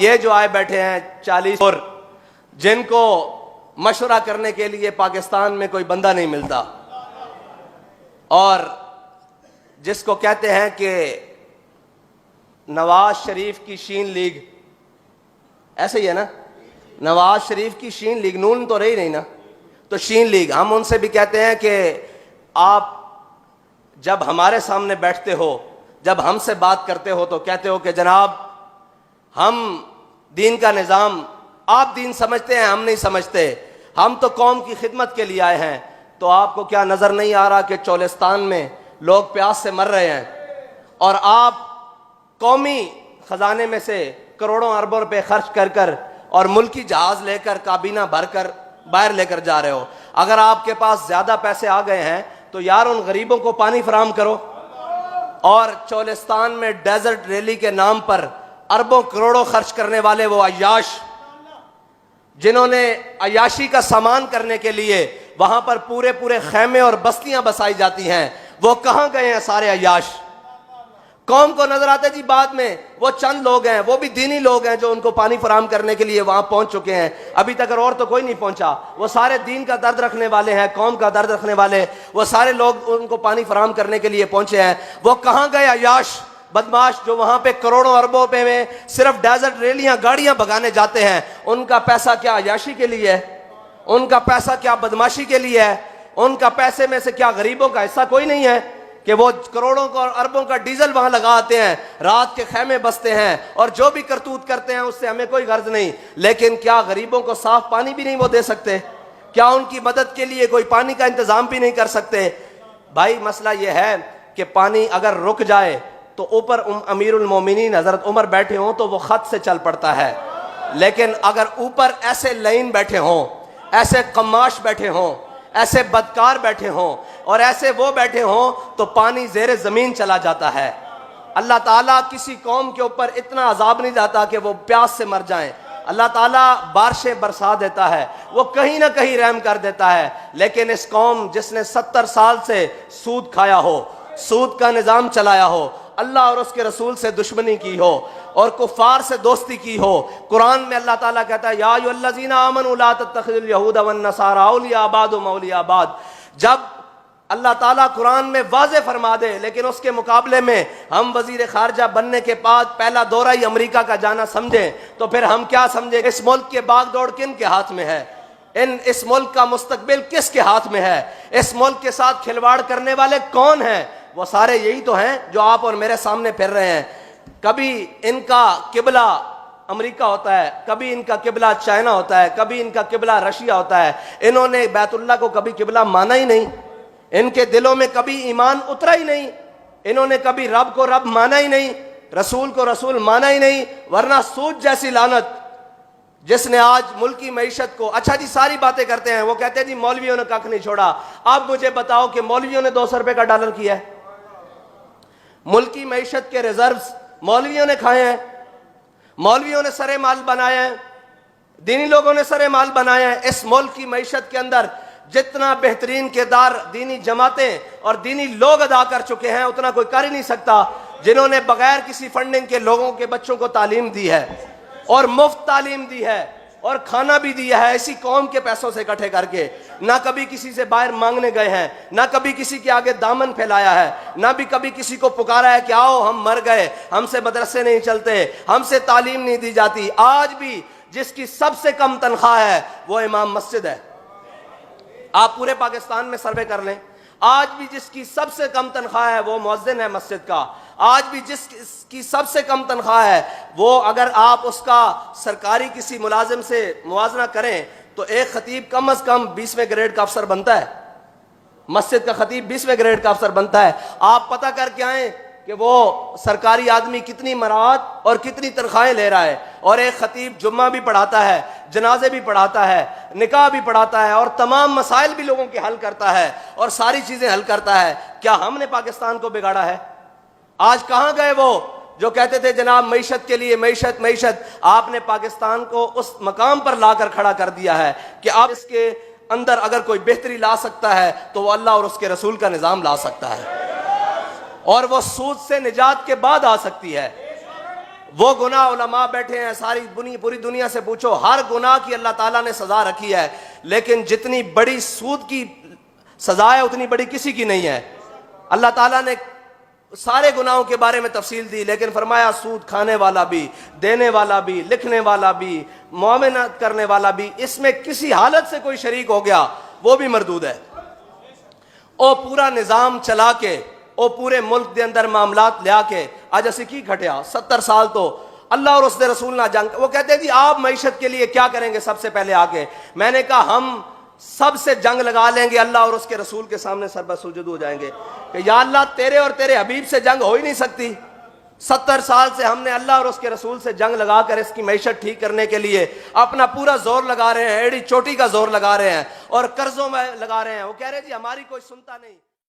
ये जो आए बैठे हैं 40 और जिनको मशवरा करने के लिए पाकिस्तान में कोई बंदा नहीं मिलता, और जिसको कहते हैं कि नवाज शरीफ की शीन लीग, ऐसे ही है ना, नवाज शरीफ की शीन लीग, नून तो रही नहीं ना, तो शीन लीग। हम उनसे भी कहते हैं कि आप जब हमारे सामने बैठते हो, जब हमसे बात करते हो तो कहते हो कि जनाब हम दीन का निज़ाम, आप दीन समझते हैं, हम नहीं समझते, हम तो कौम की खिदमत के लिए आए हैं। तो आपको क्या नज़र नहीं आ रहा कि चोलिस्तान में लोग प्यास से मर रहे हैं और आप कौमी खजाने में से करोड़ों अरबों रुपए खर्च कर कर और मुल्की जहाज लेकर काबीना भरकर बाहर लेकर जा रहे हो। अगर आपके पास ज्यादा पैसे आ गए हैं तो यार उन गरीबों को पानी फराहम करो। और चोलिस्तान में डेजर्ट रैली के नाम पर अरबों करोड़ों खर्च करने वाले वो अय्याश, जिन्होंने अय्याशी का सामान करने के लिए वहां पर पूरे पूरे खैमे और बस्तियां बसाई जाती हैं, वो कहां गए हैं सारे अय्याश? कौम को नजर आते जी बाद में, वो चंद लोग हैं, वो भी दीनी लोग हैं जो उनको पानी फराहम करने के लिए वहां पहुंच चुके हैं। अभी तक और तो कोई नहीं पहुंचा। वो सारे दीन का दर्द रखने वाले हैं, कौम का दर्द रखने वाले, वो सारे लोग उनको पानी फराहम करने के लिए पहुंचे हैं। वो कहां गए अय्याश बदमाश जो वहां पे करोड़ों अरबों रुपए में सिर्फ डेजर्ट रैलियां गाड़ियां भगाने जाते हैं? उनका पैसा क्या अय्याशी के लिए है? उनका पैसा क्या बदमाशी के लिए है? उनका पैसे में से क्या गरीबों का हिस्सा कोई नहीं है कि वो करोड़ों का और अरबों का डीजल वहां लगाते हैं, रात के खैमे बसते हैं और जो भी करतूत करते हैं उससे हमें कोई गर्ज नहीं। लेकिन क्या गरीबों को साफ पानी भी नहीं वो दे सकते? क्या उनकी मदद के लिए कोई पानी का इंतजाम भी नहीं कर सकते? भाई मसला यह है कि पानी अगर रुक जाए तो ऊपर अमीरुल मोमिनीन हजरत उमर बैठे हों तो वो खत से चल पड़ता है, लेकिन अगर ऊपर ऐसे लाइन बैठे हों, ऐसे कमाश बैठे हों, ऐसे बदकार बैठे हों और ऐसे वो बैठे हों तो पानी ज़ेरे ज़मीन चला जाता है। अल्लाह ताला किसी कौम के ऊपर इतना अजाब नहीं जाता कि वो प्यास से मर जाएं। अल्लाह ताला बारिशें बरसा देता है, वो कहीं ना कहीं रहम कर देता है। लेकिन इस कौम जिसने 70 साल से सूद खाया हो, सूद का निज़ाम चलाया हो, अल्लाह और उसके रसूल से दुश्मनी की हो और कुफार से दोस्ती की हो, कुरान में अल्लाह ताला कहता है या अय्युहल्लज़ीना आमनू ला तत्तखिज़ुल यहूद वन नसारा औलिया बाद मौलिया बाद। जब अल्लाह ताला कुरान में वाज़े फरमा दे, लेकिन उसके मुकाबले में हम वजीर खारजा बनने के बाद पहला दौरा ही अमेरिका का जाना समझें, तो फिर हम क्या समझे? इस मुल्क के बागडोर किन के हाथ में है? इस मुल्क का मुस्तकबिल किसके हाथ में है? इस मुल्क के साथ खिलवाड़ करने वाले कौन हैं? वो सारे यही तो हैं जो आप और मेरे सामने फिर रहे हैं। कभी इनका किबला अमेरिका होता है, कभी इनका किबला चाइना होता है, कभी इनका किबला रशिया होता है। इन्होंने बैतुल्लाह को कभी किबला माना ही नहीं, इनके दिलों में कभी ईमान उतरा ही नहीं, इन्होंने कभी रब को रब माना ही नहीं, रसूल को रसूल माना ही नहीं। वरना सूद जैसी लानत जिसने आज मुल्की मईशत को, अच्छा जी सारी बातें करते हैं, वो कहते हैं जी मौलवियों ने कख नहीं छोड़ा। अब मुझे बताओ कि मौलवियों ने 200 रुपए का डॉलर किया है? मुल्की मईशत के रिजर्व्स मौलवियों ने खाए हैं, मौलवियों ने सरे माल बनाए हैं, दीनी लोगों ने सरे माल बनाए हैं। इस मुल्क की मईशत के अंदर जितना बेहतरीन किरदार दीनी जमातें और दीनी लोग अदा कर चुके हैं उतना कोई कर ही नहीं सकता, जिन्होंने बगैर किसी फंडिंग के लोगों के बच्चों को तालीम दी है और मुफ्त तालीम दी है और खाना भी दिया है इसी कौम के पैसों से इकट्ठे करके। ना कभी किसी से बाहर मांगने गए हैं, ना कभी किसी के आगे दामन फैलाया है, ना भी कभी किसी को पुकारा है कि आओ हम मर गए, हमसे मदरसे नहीं चलते, हमसे तालीम नहीं दी जाती। आज भी जिसकी सबसे कम तनख्वाह है वो इमाम मस्जिद है। आप पूरे पाकिस्तान में सर्वे कर लें, आज भी जिसकी सबसे कम तनख्वाह है वो मुअज्जिन है मस्जिद का। आज भी जिसकी सबसे कम तनख्वाह है वो, अगर आप उसका सरकारी किसी मुलाजिम से मुवाजना करें तो एक खतीब कम अज कम 20वें ग्रेड का अफसर बनता है। मस्जिद का खतीब 20वें ग्रेड का अफसर बनता है। आप पता करके आए कि वो सरकारी आदमी कितनी मराहत और कितनी तनख्वाहें ले रहा है। और एक खतीब जुम्मा भी पढ़ाता है, जनाजे भी पढ़ाता है, निकाह भी पढ़ाता है और तमाम मसाइल भी लोगों के हल करता है और सारी चीजें हल करता है। क्या हमने पाकिस्तान को बिगाड़ा है? आज कहां गए वो जो कहते थे जनाब मईशत के लिए मईशत मईशत? आपने पाकिस्तान को उस मकाम पर लाकर खड़ा कर दिया है कि आप इसके अंदर अगर कोई बेहतरी ला सकता है तो वो अल्लाह और उसके रसूल का निजाम ला सकता है, और वो सूद से निजात के बाद आ सकती है। वो गुनाह उलमा बैठे हैं, सारी पूरी दुनिया से पूछो, हर गुनाह की अल्लाह ताला ने सजा रखी है, लेकिन जितनी बड़ी सूद की सजा है उतनी बड़ी किसी की नहीं है। अल्लाह ताला ने सारे गुनाहों के बारे में तफसील दी, लेकिन फरमाया सूद खाने वाला भी, देने वाला भी, लिखने वाला भी, मुआवनत करने वाला भी, इसमें किसी हालत से कोई शरीक हो गया वो भी मरदूद है। ओ पूरा निज़ाम चला के, ओ पूरे मुल्क के अंदर मामलात लिया के अज असी की घटिया 70 साल तो अल्लाह और उसके रसूल ना जंग। वो कहते हैं जी आप मईशत के लिए क्या करेंगे सबसे पहले आके। मैंने कहा हम सबसे जंग लगा लेंगे, अल्लाह और उसके रसूल के सामने सरबसुजुद हो जाएंगे कि या अल्लाह तेरे और तेरे हबीब से जंग हो ही नहीं सकती। 70 साल से हमने अल्लाह और उसके रसूल से जंग लगाकर इसकी मैशत ठीक करने के लिए अपना पूरा जोर लगा रहे हैं, एड़ी चोटी का जोर लगा रहे हैं और कर्जों में लगा रहे हैं। वो कह रहे हैं जी हमारी कोई सुनता नहीं।